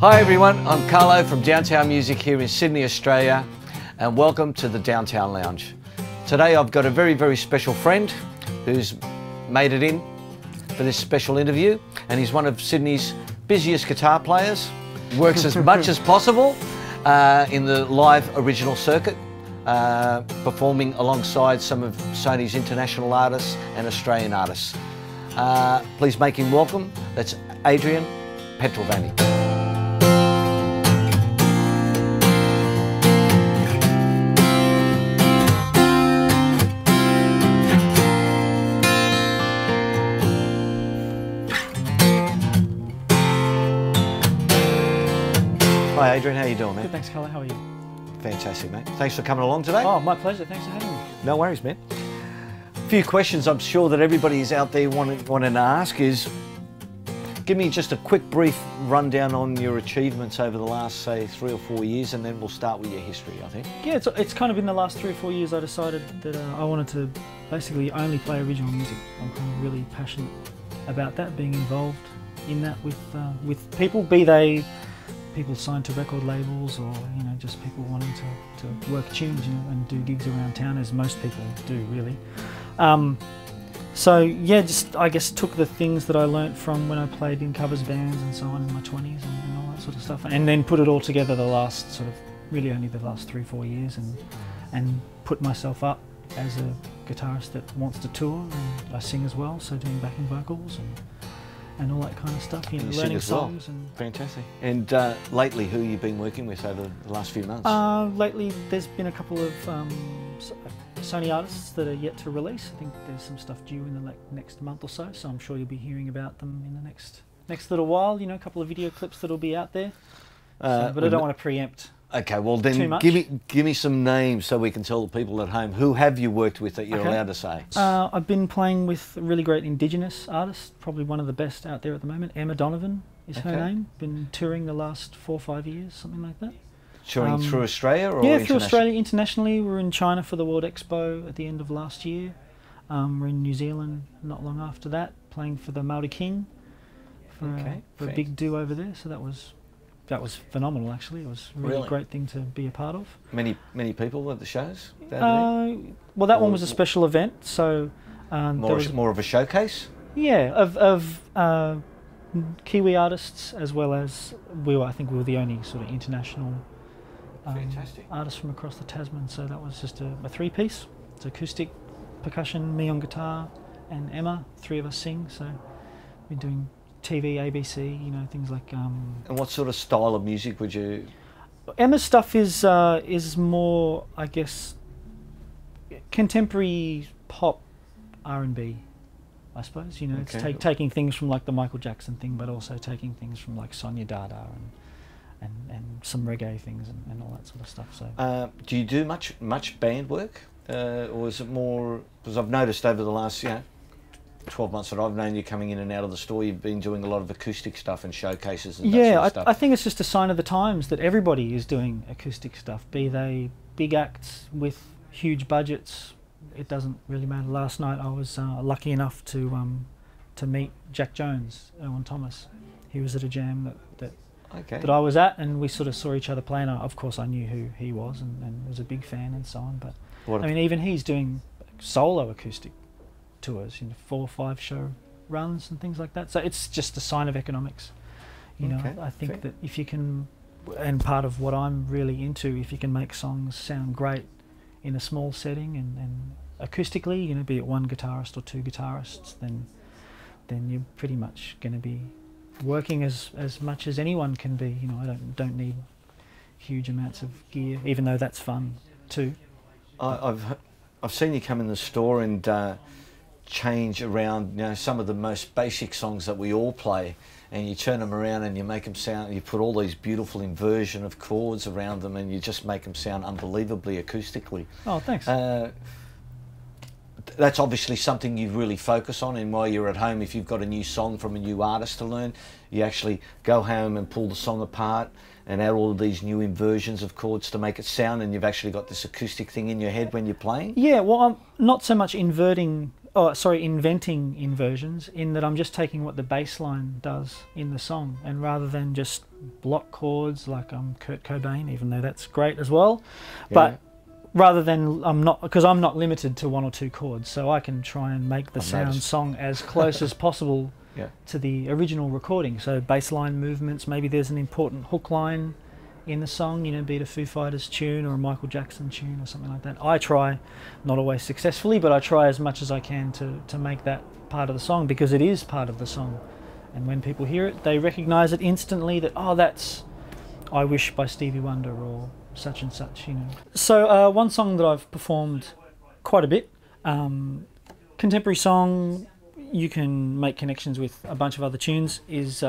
Hi everyone, I'm Carlo from Downtown Music here in Sydney, Australia, and welcome to the Downtown Lounge. Today I've got a very, very special friend who's made it in for this special interview, and he's one of Sydney's busiest guitar players. Works as much as possible in the live original circuit, performing alongside some of Sony's international artists and Australian artists. Please make him welcome. That's Adrian Petlevanny. Hi Adrian, how you doing, man? Good, thanks, Carlo. How are you? Fantastic, mate. Thanks for coming along today. Oh, my pleasure. Thanks for having me. No worries, man. A few questions I'm sure that everybody is out there wanting to ask is, give me just a quick brief rundown on your achievements over the last, say, 3 or 4 years, and then we'll start with your history, I think. Yeah, it's kind of in the last 3 or 4 years I decided that I wanted to basically only play original music. I'm kind of really passionate about that, being involved in that with people, be they people signed to record labels or, you know, just people wanting to work tunes, you know, and do gigs around town, as most people do, really. So yeah, just I guess took the things that I learnt from when I played in covers bands and so on in my 20s and all that sort of stuff, and then put it all together the last sort of really only the last 3 or 4 years, and put myself up as a guitarist that wants to tour, and I sing as well, so doing backing vocals and all that kind of stuff, you know, learning songs. And fantastic. And lately, who have you been working with over the last few months? Lately, there's been a couple of Sony artists that are yet to release. I think there's some stuff due in the next month or so, so I'm sure you'll be hearing about them in the next little while. You know, a couple of video clips that'll be out there. But I don't want to preempt. Okay, well then give me some names so we can tell the people at home. Who have you worked with that you're allowed to say? I've been playing with a really great Indigenous artist, probably one of the best out there at the moment. Emma Donovan is her name. Been touring the last 4 or 5 years, something like that. Touring through Australia or yeah, through Australia, internationally. We're in China for the World Expo at the end of last year. We're in New Zealand not long after that, playing for the Māori King for a big do over there. So that was phenomenal, actually. It was a really great thing to be a part of. Many people at the shows? Well, that one was a special event, so... more of a showcase? Yeah, of Kiwi artists, as well as I think we were the only sort of international artists from across the Tasman, so that was just a 3-piece. It's acoustic, percussion, me on guitar, and Emma, 3 of us sing, so we're doing TV, ABC, you know, things like... And what sort of style of music would you... Emma's stuff is more, I guess, contemporary pop R&B, I suppose. You know, it's taking things from like the Michael Jackson thing, but also taking things from like Sonia Dada and some reggae things and all that sort of stuff. So, do you do much band work, or is it more? Because I've noticed over the last 12 months that I've known you coming in and out of the store, you've been doing a lot of acoustic stuff and showcases and that sort of stuff. I think it's just a sign of the times that everybody is doing acoustic stuff, be they big acts with huge budgets. It doesn't really matter. Last night I was lucky enough to meet Jack Jones, Erwin Thomas. He was at a jam that I was at, and we sort of saw each other playing. Of course I knew who he was and was a big fan and so on, but I mean, even he's doing solo acoustic tours, you know, 4 or 5 show runs and things like that. So it's just a sign of economics, you know. I think that if you can, and part of what I'm really into, if you can make songs sound great in a small setting and acoustically, you know, be it 1 guitarist or 2 guitarists, then you're pretty much going to be working as much as anyone can be. You know, I don't need huge amounts of gear, even though that's fun too. I've seen you come in the store and change around, you know, some of the most basic songs that we all play, and you turn them around and you make them sound, you put all these beautiful inversion of chords around them, and you just make them sound unbelievably acoustically. Oh, thanks. That's obviously something you really focus on, and while you're at home, if you've got a new song from a new artist to learn, you actually go home and pull the song apart and add all of these new inversions of chords to make it sound, and you've actually got this acoustic thing in your head when you're playing? Yeah, well, I'm not so much inverting inventing inversions, in that I'm just taking what the bass line does in the song, and rather than just block chords like Kurt Cobain, even though that's great as well, but rather than, because I'm not limited to 1 or 2 chords, so I can try and make the song as close as possible to the original recording. So bass line movements, maybe there's an important hook line in the song, you know, be it a Foo Fighters tune or a Michael Jackson tune or something like that. I try, not always successfully, but I try as much as I can to make that part of the song, because it is part of the song. And when people hear it, they recognise it instantly, that, oh, that's I Wish by Stevie Wonder or such and such, you know. So one song that I've performed quite a bit, contemporary song, you can make connections with a bunch of other tunes, is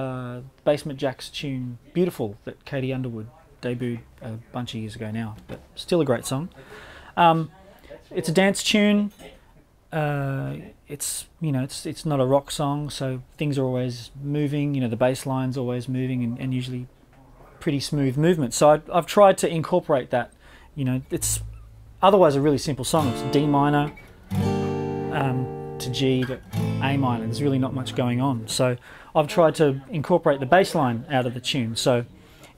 Basement Jaxx tune Beautiful, that Katie Underwood debuted a bunch of years ago now, but still a great song. It's a dance tune. It's, you know, it's not a rock song, so things are always moving. You know, the bass line's always moving, and usually pretty smooth movement. So I've tried to incorporate that. You know, it's otherwise a really simple song. It's D minor to G to A minor. There's really not much going on. So I've tried to incorporate the bass line out of the tune. So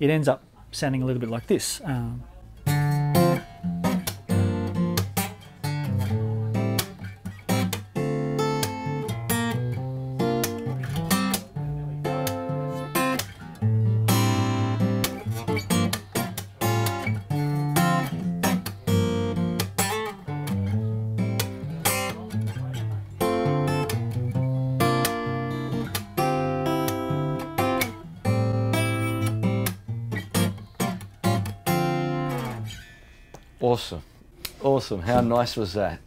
it ends up sounding a little bit like this. Awesome, awesome. How nice was that?